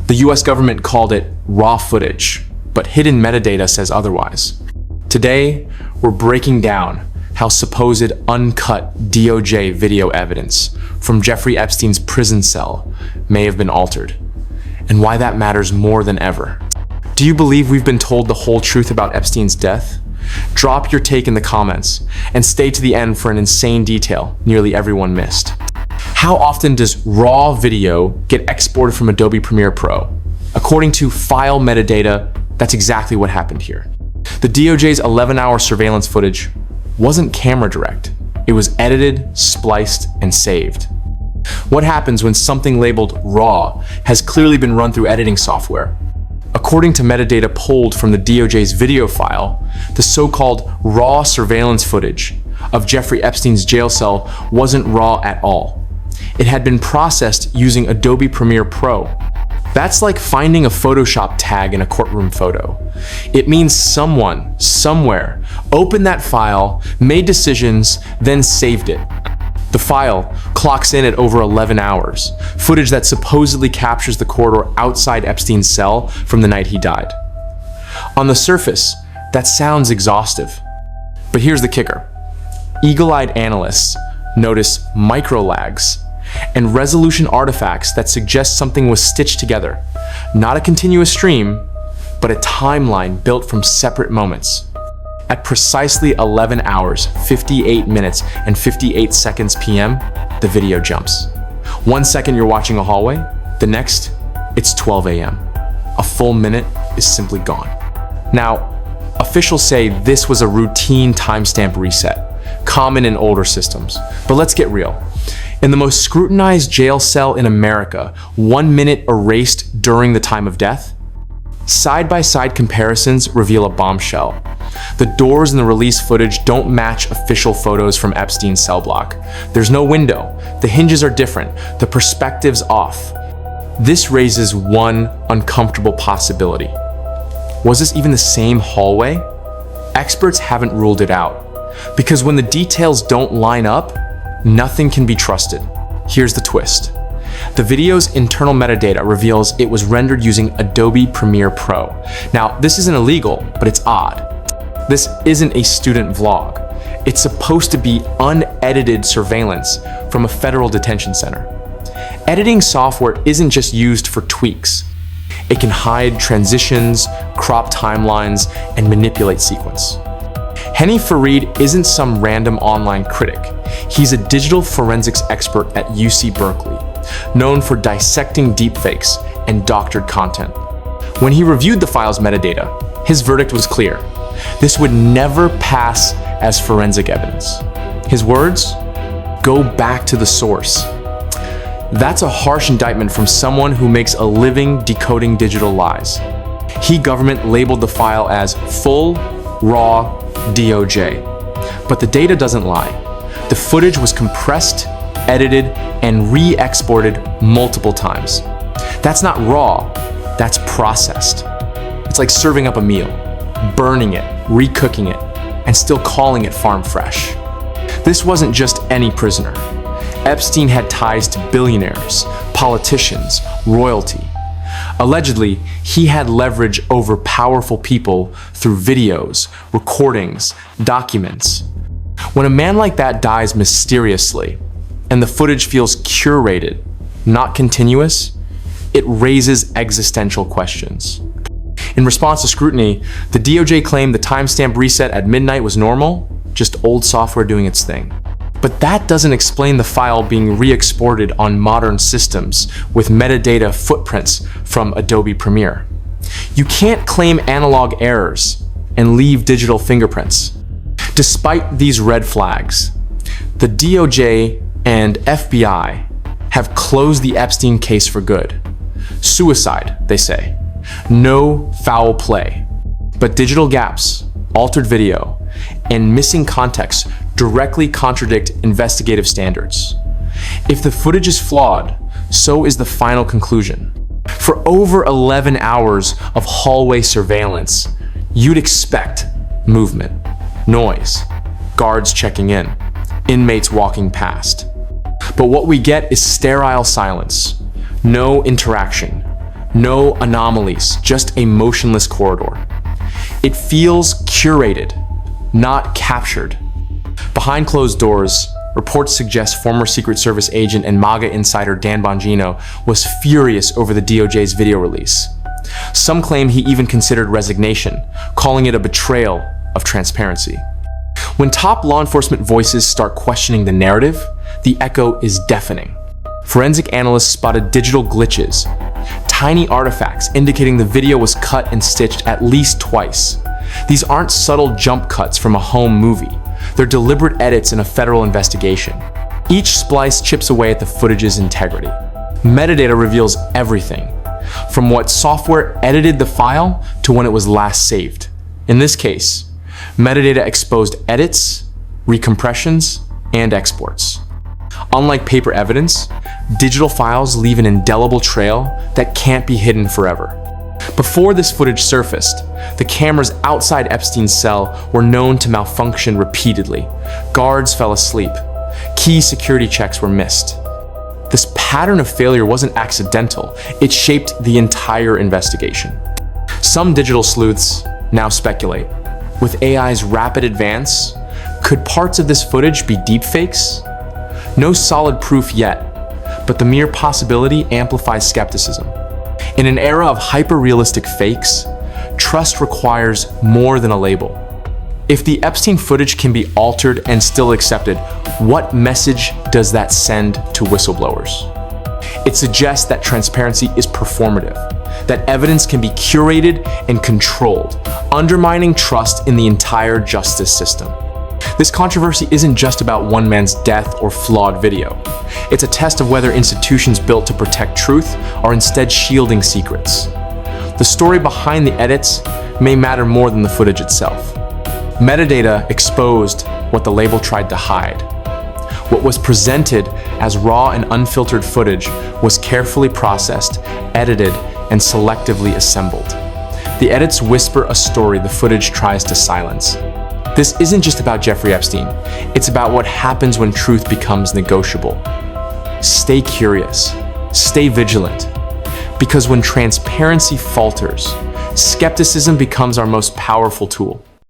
The US government called it raw footage, but hidden metadata says otherwise. Today, we're breaking down how supposed uncut DOJ video evidence from Jeffrey Epstein's prison cell may have been altered, and why that matters more than ever. Do you believe we've been told the whole truth about Epstein's death? Drop your take in the comments, and stay to the end for an insane detail nearly everyone missed. How often does raw video get exported from Adobe Premiere Pro? According to file metadata, that's exactly what happened here. The DOJ's 11-hour surveillance footage wasn't camera direct. It was edited, spliced, and saved. What happens when something labeled raw has clearly been run through editing software? According to metadata pulled from the DOJ's video file, the so-called raw surveillance footage of Jeffrey Epstein's jail cell wasn't raw at all. It had been processed using Adobe Premiere Pro. That's like finding a Photoshop tag in a courtroom photo. It means someone, somewhere, opened that file, made decisions, then saved it. The file clocks in at over 11 hours, footage that supposedly captures the corridor outside Epstein's cell from the night he died. On the surface, that sounds exhaustive. But here's the kicker. Eagle-eyed analysts notice micro-lags and resolution artifacts that suggest something was stitched together. Not a continuous stream, but a timeline built from separate moments. At precisely 11 hours, 58 minutes, and 58 seconds PM, the video jumps. 1 second you're watching a hallway, the next, it's 12 AM. A full minute is simply gone. Now, officials say this was a routine timestamp reset, common in older systems. But let's get real. In the most scrutinized jail cell in America, 1 minute erased during the time of death? Side-by-side comparisons reveal a bombshell. The doors in the release footage don't match official photos from Epstein's cell block. There's no window, the hinges are different, the perspective's off. This raises one uncomfortable possibility. Was this even the same hallway? Experts haven't ruled it out, because when the details don't line up, nothing can be trusted. Here's the twist. The video's internal metadata reveals it was rendered using Adobe Premiere Pro. Now, this isn't illegal, but it's odd. This isn't a student vlog. It's supposed to be unedited surveillance from a federal detention center. Editing software isn't just used for tweaks. It can hide transitions, crop timelines, and manipulate sequence. Hany Farid isn't some random online critic. He's a digital forensics expert at UC Berkeley, known for dissecting deepfakes and doctored content. When he reviewed the file's metadata, his verdict was clear. This would never pass as forensic evidence. His words? Go back to the source. That's a harsh indictment from someone who makes a living decoding digital lies. He government labeled the file as full, raw, DOJ. But the data doesn't lie. The footage was compressed, edited, and re-exported multiple times. That's not raw, that's processed. It's like serving up a meal, burning it, recooking it, and still calling it farm fresh. This wasn't just any prisoner. Epstein had ties to billionaires, politicians, royalty. Allegedly, he had leverage over powerful people through videos, recordings, documents. When a man like that dies mysteriously, and the footage feels curated, not continuous, it raises existential questions. In response to scrutiny, the DOJ claimed the timestamp reset at midnight was normal, just old software doing its thing. But that doesn't explain the file being re-exported on modern systems with metadata footprints from Adobe Premiere. You can't claim analog errors and leave digital fingerprints. Despite these red flags, the DOJ and FBI have closed the Epstein case for good. Suicide, they say. No foul play. But digital gaps, altered video, and missing context directly contradict investigative standards. If the footage is flawed, so is the final conclusion. For over 11 hours of hallway surveillance, you'd expect movement, noise, guards checking in, inmates walking past. But what we get is sterile silence, no interaction, No anomalies, just a motionless corridor. It feels curated, not captured. Behind closed doors, reports suggest former Secret Service agent and MAGA insider Dan Bongino was furious over the DOJ's video release. Some claim he even considered resignation, calling it a betrayal of transparency. When top law enforcement voices start questioning the narrative, the echo is deafening. Forensic analysts spotted digital glitches, tiny artifacts indicating the video was cut and stitched at least twice. These aren't subtle jump cuts from a home movie. They're deliberate edits in a federal investigation. Each splice chips away at the footage's integrity. Metadata reveals everything, from what software edited the file to when it was last saved. In this case, metadata exposed edits, recompressions, and exports. Unlike paper evidence, digital files leave an indelible trail that can't be hidden forever. Before this footage surfaced, the cameras outside Epstein's cell were known to malfunction repeatedly. Guards fell asleep. Key security checks were missed. This pattern of failure wasn't accidental. It shaped the entire investigation. Some digital sleuths now speculate, with AI's rapid advance, could parts of this footage be deepfakes? No solid proof yet, but the mere possibility amplifies skepticism. In an era of hyper-realistic fakes, trust requires more than a label. If the Epstein footage can be altered and still accepted, what message does that send to whistleblowers? It suggests that transparency is performative, that evidence can be curated and controlled, undermining trust in the entire justice system. This controversy isn't just about one man's death or flawed video. It's a test of whether institutions built to protect truth are instead shielding secrets. The story behind the edits may matter more than the footage itself. Metadata exposed what the label tried to hide. What was presented as raw and unfiltered footage was carefully processed, edited, and selectively assembled. The edits whisper a story the footage tries to silence. This isn't just about Jeffrey Epstein. It's about what happens when truth becomes negotiable. Stay curious. Stay vigilant. Because when transparency falters, skepticism becomes our most powerful tool.